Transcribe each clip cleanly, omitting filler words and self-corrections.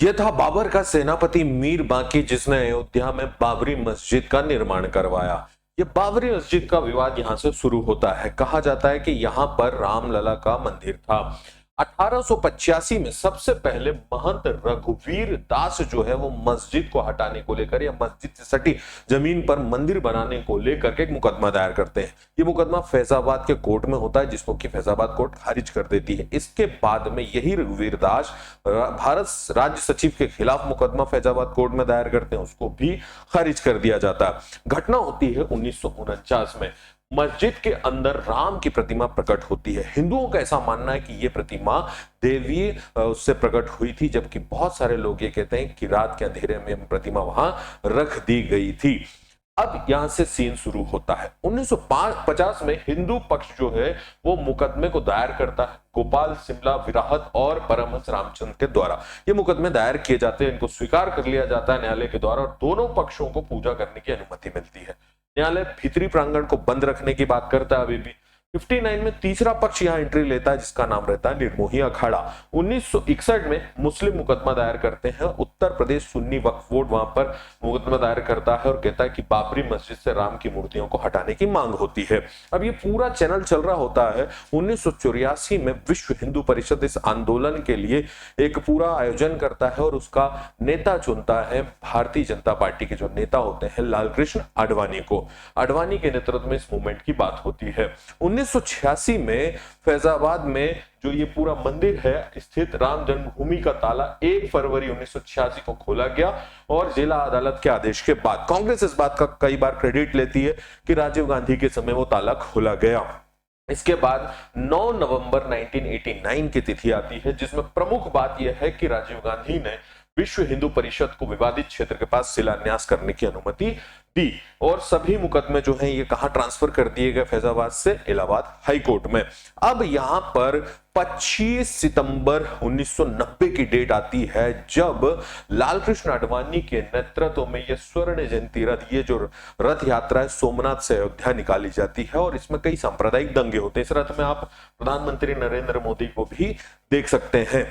यह था बाबर का सेनापति मीर बांकी, जिसने अयोध्या में बाबरी मस्जिद का निर्माण करवाया। ये बाबरी मस्जिद का विवाद यहां से शुरू होता है। कहा जाता है कि यहां पर रामलला का मंदिर था। 1885 में सबसे पहले महंत रघुवीर दास जो है वो मस्जिद को हटाने को लेकर या मस्जिद से सटी जमीन पर मंदिर बनाने को लेकर के एक मुकदमा दायर करते हैं। ये मुकदमा फैजाबाद के कोर्ट में होता है, जिसको कि फैजाबाद कोर्ट खारिज कर देती है। इसके बाद में यही रघुवीर दास भारत राज्य सचिव के खिलाफ मुकदमा फैजाबाद कोर्ट में दायर करते हैं, उसको भी खारिज कर दिया जाता है। घटना होती है 1949 में। मस्जिद के अंदर राम की प्रतिमा प्रकट होती है। हिंदुओं का ऐसा मानना है कि यह प्रतिमा देवी उससे प्रकट हुई थी, जबकि बहुत सारे लोग ये कहते हैं कि रात के अंधेरे में प्रतिमा वहां रख दी गई थी। अब यहां से सीन शुरू होता है। 1950 में हिंदू पक्ष जो है वो मुकदमे को दायर करता है। गोपाल सिमला विराहत और परमहंस रामचंद्र के द्वारा ये मुकदमे दायर किए जाते हैं। इनको स्वीकार कर लिया जाता है न्यायालय के द्वारा और दोनों पक्षों को पूजा करने की अनुमति मिलती है। न्यायालय भीतरी प्रांगण को बंद रखने की बात करता है। अभी भी 59 में तीसरा पक्ष यहां एंट्री लेता है, जिसका नाम रहता है निर्मोही अखाड़ा। 1961 में मुस्लिम मुकदमा दायर करते हैं। उत्तर प्रदेश सुन्नी वक्फ बोर्ड वहां पर मुकदमा दायर करता है और कहता है कि बाबरी मस्जिद से राम की मूर्तियों को हटाने की मांग होती है। अब ये पूरा चैनल चल रहा होता है। 1984 में विश्व हिंदू परिषद इस आंदोलन के लिए एक पूरा आयोजन करता है और उसका नेता चुनता है भारतीय जनता पार्टी के जो नेता होते हैं लाल कृष्ण आडवाणी को। आडवाणी के नेतृत्व में इस मूवमेंट की बात होती है। 1986 में फैजाबाद में जो ये पूरा मंदिर है स्थित राम जन्मभूमि का ताला 1 फरवरी 1986 को खोला गया और जिला अदालत के आदेश के बाद कांग्रेस इस बात का कई बार क्रेडिट लेती है कि राजीव गांधी के समय वो ताला खोला गया। इसके बाद 9 नवंबर 1989 की तिथि आती है, जिसमें प्रमुख बात यह है कि राजीव गांधी ने विश्व हिंदू परिषद को विवादित क्षेत्र के पास शिलान्यास करने की अनुमति दी और सभी मुकदमे जो हैं ये कहां ट्रांसफर कर दिए गए, फैजाबाद से इलाहाबाद हाई कोर्ट में। अब यहां पर 25 सितंबर 1990 की डेट आती है, जब लाल कृष्ण आडवाणी के नेतृत्व में यह स्वर्ण जयंती रथ, ये जो रथ यात्रा है सोमनाथ से अयोध्या निकाली जाती है और इसमें कई सांप्रदायिक दंगे होते हैं। इस रथ में आप प्रधानमंत्री नरेंद्र मोदी को भी देख सकते हैं।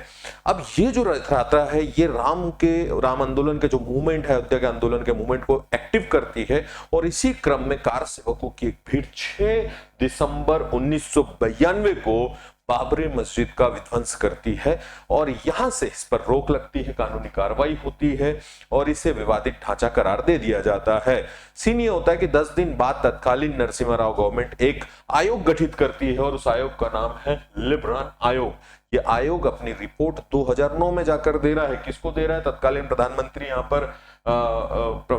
अब ये जो रथ यात्रा है ये राम आंदोलन के जो मूवमेंट है, अयोध्या के आंदोलन के मूवमेंट को एक्टिव करती है और इसी क्रम में कार सेवकों की एक भीड़ 6 दिसंबर 1992 को बाबरी मस्जिद का विध्वंस करती है और यहां से इस पर रोक लगती है, कानूनी कार्रवाई होती है और इसे विवादित ढांचा करार दे दिया जाता है। सीन ये होता है कि 10 दिन बाद तत्कालीन नरसिम्हा राव गवर्नमेंट एक आयोग गठित करती है और उस आयोग का नाम है लिब्रान आयोग। ये आयोग अपनी रिपोर्ट 2009 में जाकर दे रहा है। किसको दे रहा है? तत्कालीन प्रधानमंत्री यहाँ पर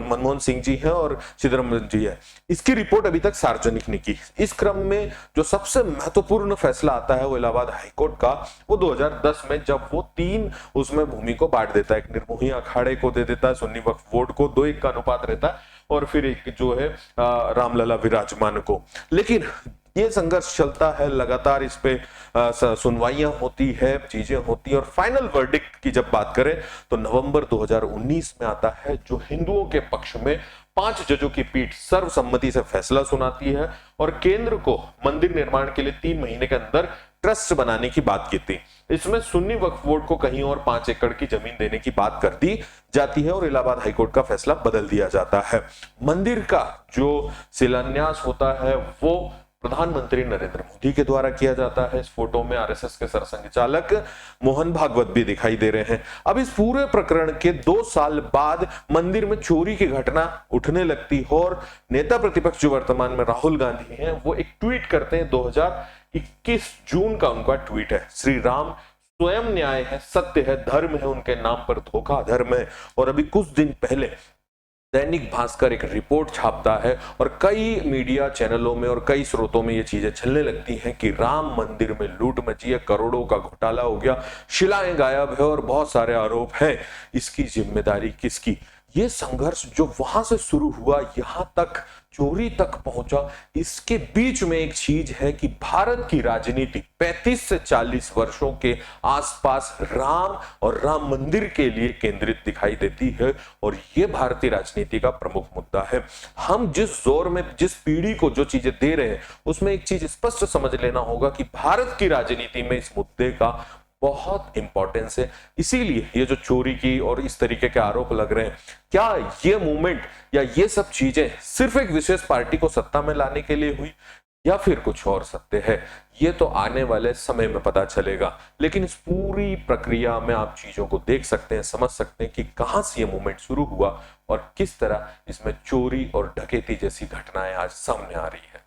मनमोहन सिंह जी हैं और सिद्धरामैया जी है। इसकी रिपोर्ट अभी तक सार्वजनिक नहीं की। इस क्रम में जो सबसे महत्वपूर्ण फैसला आता है वो इलाहाबाद हाईकोर्ट का, वो 2010 में, जब वो 3 उसमें भूमि को बांट देता है। एक निर्मोही अखाड़े को दे देता है, सुन्नी वक्फ बोर्ड को 2-1 का अनुपात रहता है और फिर एक जो है रामलला विराजमान को। लेकिन ये संघर्ष चलता है लगातार, इस पे सुनवाइयां होती है, चीजें होती है और फाइनल वर्डिक्ट की जब बात करें तो नवंबर 2019 में आता है, जो हिंदुओं के पक्ष में 5 जजों की पीठ सर्वसम्मति से फैसला सुनाती है और केंद्र को मंदिर निर्माण के लिए 3 महीने के अंदर ट्रस्ट बनाने की बात की थी। इसमें सुन्नी वक्फ बोर्ड को कहीं और 5 एकड़ की जमीन देने की बात कर दी जाती है और इलाहाबाद हाईकोर्ट का फैसला बदल दिया जाता है। मंदिर का जो शिलान्यास होता है वो प्रधानमंत्री नरेंद्र मोदी के द्वारा किया जाता है। इस फोटो में आरएसएस के सरसंघचालक मोहन भागवत भी दिखाई दे रहे हैं। अब इस पूरे प्रकरण के 2 साल बाद मंदिर में चोरी की घटना उठने लगती है और नेता प्रतिपक्ष जो वर्तमान में राहुल गांधी हैं वो एक ट्वीट करते हैं। 2021 जून का उनका ट्वीट है, श्री राम स्वयं न्याय है, सत्य है, धर्म है, उनके नाम पर धोखा धर्म है। और अभी कुछ दिन पहले दैनिक भास्कर एक रिपोर्ट छापता है और कई मीडिया चैनलों में और कई स्रोतों में ये चीजें चलने लगती हैं कि राम मंदिर में लूट मची है, करोड़ों का घोटाला हो गया, शिलाएं गायब है और बहुत सारे आरोप हैं। इसकी जिम्मेदारी किसकी? ये संघर्ष जो वहां से शुरू हुआ यहां तक चोरी तक पहुंचा, इसके बीच में एक चीज है कि भारत की राजनीति 35 से 40 वर्षों के आसपास राम और राम मंदिर के लिए केंद्रित दिखाई देती है और यह भारतीय राजनीति का प्रमुख मुद्दा है। हम जिस जोर में, जिस पीढ़ी को जो चीजें दे रहे हैं उसमें एक चीज स्पष्ट समझ लेना होगा कि भारत की राजनीति में इस मुद्दे का बहुत इंपॉर्टेंस है। इसीलिए ये जो चोरी की और इस तरीके के आरोप लग रहे हैं, क्या ये मूवमेंट या ये सब चीजें सिर्फ एक विशेष पार्टी को सत्ता में लाने के लिए हुई या फिर कुछ और सत्य है, ये तो आने वाले समय में पता चलेगा। लेकिन इस पूरी प्रक्रिया में आप चीजों को देख सकते हैं, समझ सकते हैं कि कहां से ये मूवमेंट शुरू हुआ और किस तरह इसमें चोरी और डकैती जैसी घटनाएं आज सामने आ रही है।